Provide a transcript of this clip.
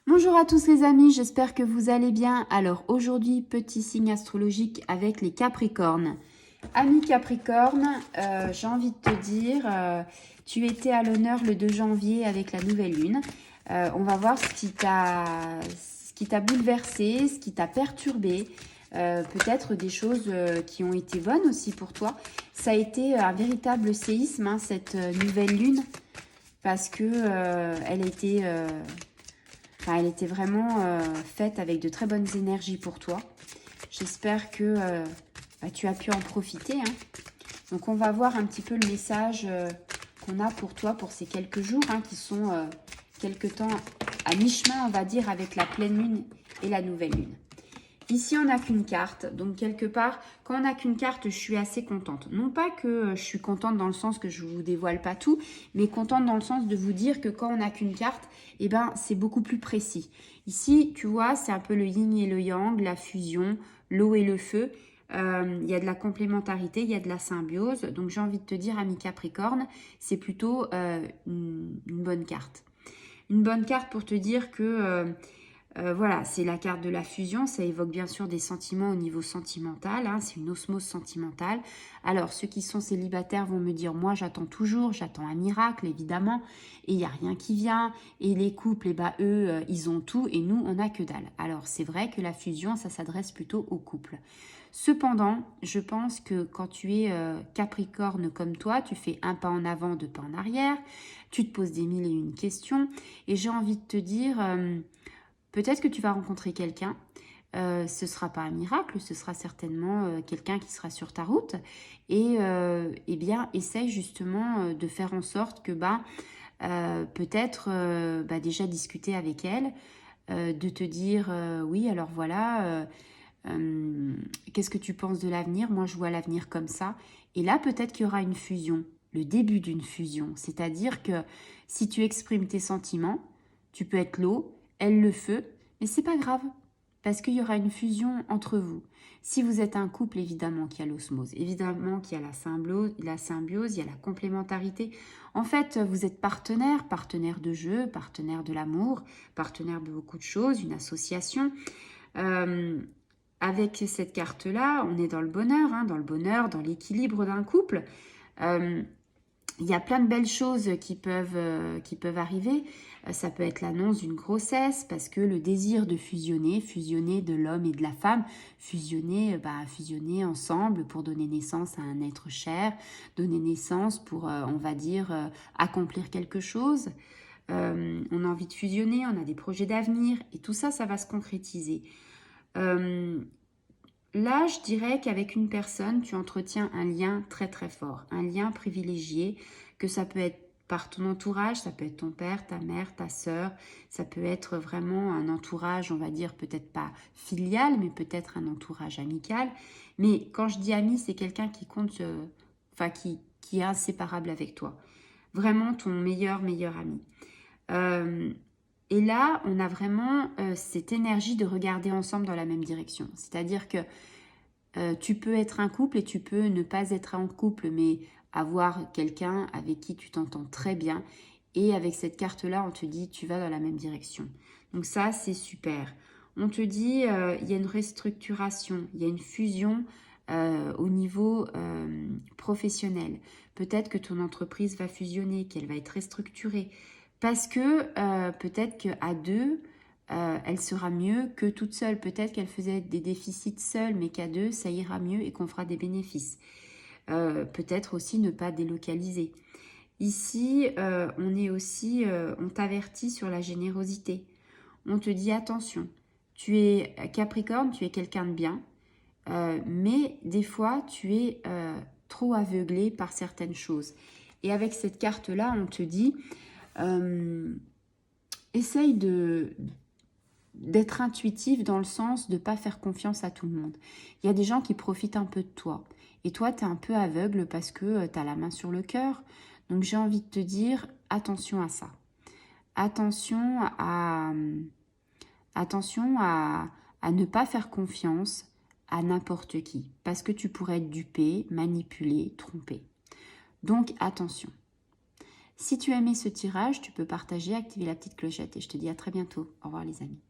Bonjour à tous les amis, j'espère que vous allez bien. Alors aujourd'hui, petit signe astrologique avec les Capricornes. Ami Capricorne, j'ai envie de te dire, tu étais à l'honneur le 2 janvier avec la nouvelle lune. On va voir ce qui t'a bouleversé, ce qui t'a perturbé. Peut-être des choses qui ont été bonnes aussi pour toi. Ça a été un véritable séisme, hein, cette nouvelle lune, parce que elle était vraiment faite avec de très bonnes énergies pour toi. J'espère que tu as pu en profiter, hein. Donc, on va voir un petit peu le message qu'on a pour toi pour ces quelques jours, hein, qui sont quelque temps à mi-chemin, on va dire, avec la pleine lune et la nouvelle lune. Ici, on n'a qu'une carte. Donc, quelque part, quand on n'a qu'une carte, je suis assez contente. Non pas que je suis contente dans le sens que je ne vous dévoile pas tout, mais contente dans le sens de vous dire que quand on n'a qu'une carte, eh ben, c'est beaucoup plus précis. Ici, tu vois, c'est un peu le yin et le yang, la fusion, l'eau et le feu. Il y a de la complémentarité, il y a de la symbiose. Donc, j'ai envie de te dire, ami Capricorne, c'est plutôt une bonne carte. Une bonne carte pour te dire que... voilà, c'est la carte de la fusion, ça évoque bien sûr des sentiments au niveau sentimental, hein, c'est une osmose sentimentale. Alors, ceux qui sont célibataires vont me dire, moi j'attends toujours, j'attends un miracle évidemment, et il n'y a rien qui vient, et les couples, eux, ils ont tout, et nous, on n'a que dalle. Alors, c'est vrai que la fusion, ça s'adresse plutôt aux couples. Cependant, je pense que quand tu es Capricorne comme toi, tu fais un pas en avant, deux pas en arrière, tu te poses des mille et une questions, et j'ai envie de te dire... peut-être que tu vas rencontrer quelqu'un, ce ne sera pas un miracle, ce sera certainement quelqu'un qui sera sur ta route. Et eh bien, essaye justement de faire en sorte que peut-être déjà discuter avec elle, de te dire oui, alors voilà, qu'est-ce que tu penses de l'avenir? Moi, je vois l'avenir comme ça. Et là, peut-être qu'il y aura une fusion, le début d'une fusion. C'est-à-dire que si tu exprimes tes sentiments, tu peux être l'eau, elle le feu, mais c'est pas grave, parce qu'il y aura une fusion entre vous. Si vous êtes un couple, évidemment qu'il y a l'osmose, évidemment qu'il y a la symbiose, il y a la complémentarité. En fait, vous êtes partenaire, partenaire de jeu, partenaire de l'amour, partenaire de beaucoup de choses, une association. Euh, Avec cette carte-là, on est dans le bonheur, hein, dans l'équilibre d'un couple. Euh, il y a plein de belles choses qui peuvent arriver. Ça peut être l'annonce d'une grossesse parce que le désir de fusionner de l'homme et de la femme, fusionner ensemble pour donner naissance à un être cher, donner naissance pour, on va dire, accomplir quelque chose. On a envie de fusionner, on a des projets d'avenir et tout ça, ça va se concrétiser. Euh, Là, je dirais qu'avec une personne, tu entretiens un lien très très fort, un lien privilégié, que ça peut être par ton entourage, ça peut être ton père, ta mère, ta sœur, ça peut être vraiment un entourage, on va dire peut-être pas filial, mais peut-être un entourage amical. Mais quand je dis ami, c'est quelqu'un qui compte, qui est inséparable avec toi. Vraiment ton meilleur ami. Euh, et là, on a vraiment cette énergie de regarder ensemble dans la même direction. C'est-à-dire que tu peux être un couple et tu peux ne pas être en couple, mais avoir quelqu'un avec qui tu t'entends très bien. Et avec cette carte-là, on te dit, tu vas dans la même direction. Donc ça, c'est super. On te dit, il y a une restructuration, il y a une fusion au niveau professionnel. Peut-être que ton entreprise va fusionner, qu'elle va être restructurée. Parce que peut-être qu'à deux, elle sera mieux que toute seule. Peut-être qu'elle faisait des déficits seule, mais qu'à deux, ça ira mieux et qu'on fera des bénéfices. Peut-être aussi ne pas délocaliser. Ici, on t'avertit sur la générosité. On te dit attention, tu es Capricorne, tu es quelqu'un de bien, mais des fois, tu es trop aveuglé par certaines choses. Et avec cette carte-là, on te dit, essaye d'être intuitif dans le sens de ne pas faire confiance à tout le monde. Il y a des gens qui profitent un peu de toi. Et toi, tu es un peu aveugle parce que tu as la main sur le cœur. Donc, j'ai envie de te dire, attention à ça. Attention à, attention à ne pas faire confiance à n'importe qui. Parce que tu pourrais être dupé, manipulé, trompé. Donc, attention. Si tu as aimé ce tirage, tu peux partager, activer la petite clochette et je te dis à très bientôt. Au revoir les amis.